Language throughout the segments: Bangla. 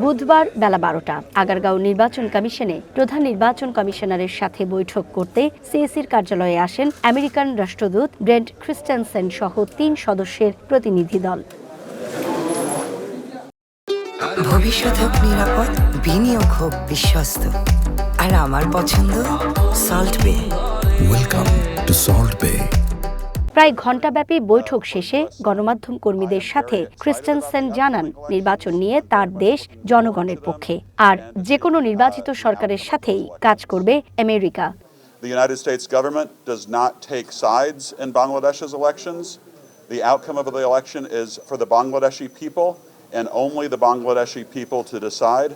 বুধবার বেলা ১২টা আগারগাঁও নির্বাচন কমিশনে প্রধান নির্বাচন কমিশনারের সাথে বৈঠক করতে সিএসির কার্যালয়ে আসেন আমেরিকান রাষ্ট্রদূত ব্রেন্ট ক্রিস্টেনসেন সহ ৩ সদস্যের প্রতিনিধি দল। ভবিষ্যৎ হোক নিরাপদ, বিনিয়োগ হোক বিশ্বস্ত, আর আমার পছন্দ সল্ট বে। ওয়েলকাম টু সল্ট বে। প্রায় ঘণ্টাব্যাপী বৈঠক শেষে গণমাধ্যম কর্মীদের সাথে ক্রিস্টেনসেন জানান নির্বাচন নিয়ে তার দেশ জনগণের পক্ষে, আর যে কোনো নির্বাচিত সরকারের সাথেই কাজ করবে America. The United States government does not take sides in Bangladesh's elections. The outcome of the election is for the Bangladeshi people and only the Bangladeshi people to decide.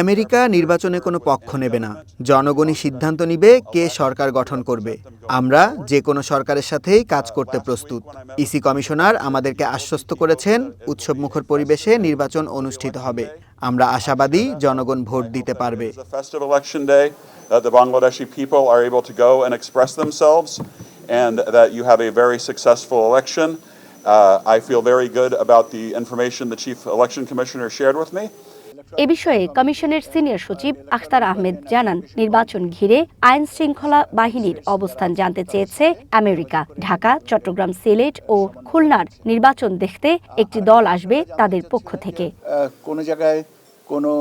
America নির্বাচনে কোনো পক্ষ নেবে না, জনগণই সিদ্ধান্ত নিবে কে সরকার গঠন করবে। আমরা যে কোনো সরকারের সাথেই কাজ করতে প্রস্তুত। ইসি কমিশনার আমাদেরকে আশ্বস্ত করেছেন উৎসবমুখর পরিবেশে নির্বাচন অনুষ্ঠিত হবে। আমরা আশাবাদী জনগণ ভোট দিতে পারবে। The Bangladeshi people are able to go and express themselves and that you have a very successful election. I feel very good about the information the Chief Election Commissioner shared with me. এ বিষয়ে কমিশনের সিনিয়র সচিব আখতার আহমেদ জানান, নির্বাচন ঘিরে আইন শৃঙ্খলা বাহিনীর অবস্থান জানতে চেয়েছে আমেরিকা। ঢাকা, চট্টগ্রাম, সিলেট ও খুলনার নির্বাচন দেখতে একটি দল আসবে তাদের পক্ষ থেকে। কোনো জায়গায় কোনো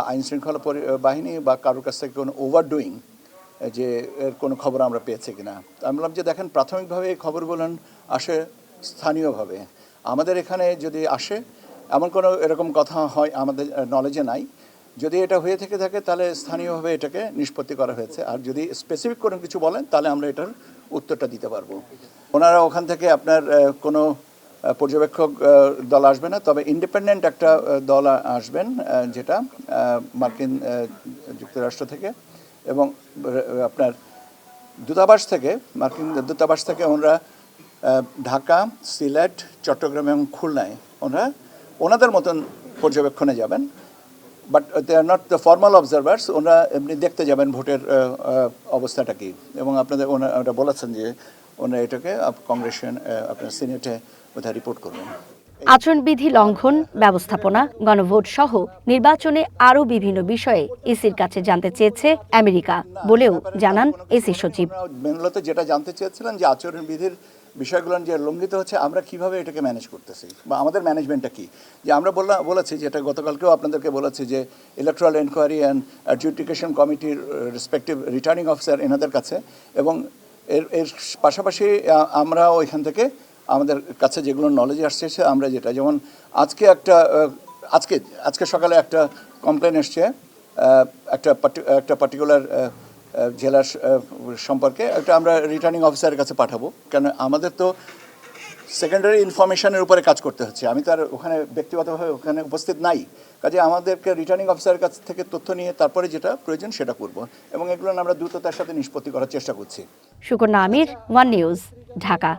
আইন শৃঙ্খলা বাহিনী বা কারোর কাছ থেকে কোনো ওভারডুইং যে এর কোনো খবর আমরা পেয়েছি কিনা। আমি বললাম যে দেখেন, প্রাথমিকভাবে এই খবরগুলো আসে স্থানীয়ভাবে। আমাদের এখানে যদি আসে এমন কোনো এরকম কথা হয় আমাদের নলেজে নাই। যদি এটা হয়ে থেকে থাকে তাহলে স্থানীয়ভাবে এটাকে নিষ্পত্তি করা হয়েছে। আর যদি স্পেসিফিক কোনো কিছু বলেন তাহলে আমরা এটার উত্তরটা দিতে পারবো। ওনারা ওখান থেকে আপনার কোনো পর্যবেক্ষক দল আসবে না, তবে ইন্ডিপেন্ডেন্ট একটা দল আসবেন, যেটা মার্কিন যুক্তরাষ্ট্র থেকে এবং আপনার দূতাবাস থেকে, মার্কিন দূতাবাস থেকে ওনারা ঢাকা, সিলেট, চট্টগ্রাম এবং খুলনায় ওনাদের মতন পর্যবেক্ষণে যাবেন। But they are not the formal observers. ওনারা এমনি দেখতে যাবেন ভোটের অবস্থাটা কী, এবং আপনাদের ওনারা বলেছেন যে ওনারা এটাকে কংগ্রেসের আপনার সিনেটে কোথায় রিপোর্ট করবেন। আচরণবিধি লঙ্ঘন, ব্যবস্থাপনা, গণভোট সহ নির্বাচনে আরও বিভিন্ন বিষয়ে ইসির কাছে জানতে চেয়েছে আমেরিকা বলেও জানান ইসি সচিব। মূলত যেটা জানতে চেয়েছিলেন যে আচরণবিধির বিষয়গুলো যে লঙ্ঘিত হচ্ছে, আমরা কিভাবে এটাকে ম্যানেজ করতেছি বা আমাদের ম্যানেজমেন্টটা কী। যে আমরা বলেছি, যেটা গতকালকেও আপনাদেরকে বলেছি, যে ইলেকট্রাল এনকোয়ারি অ্যান্ড অ্যাডজুডিকেশন কমিটির রেসপেক্টিভ রিটার্নিং অফিসার এনাদের কাছে, এবং এর পাশাপাশি আমরা ওইখান থেকে আমাদের কাছে যেগুলো নলেজ আসছে আমরা যেটা, যেমন আজকে সকালে একটা কমপ্লেন এসছে একটা পার্টিকুলার জেলার সম্পর্কে। একটা আমরা রিটার্নিং অফিসারের কাছে পাঠাবো, কেন আমাদের তো সেকেন্ডারি ইনফরমেশনের উপরে কাজ করতে হচ্ছে। আমি তো আর ওখানে ব্যক্তিগতভাবে ওখানে উপস্থিত নাই, কাজে আমাদেরকে রিটার্নিং অফিসারের কাছ থেকে তথ্য নিয়ে তারপরে যেটা প্রয়োজন সেটা করব, এবং এগুলো আমরা দ্রুততার সাথে নিষ্পত্তি করার চেষ্টা করছি। সুকন্যা আমির, ওয়ান নিউজ, ঢাকা।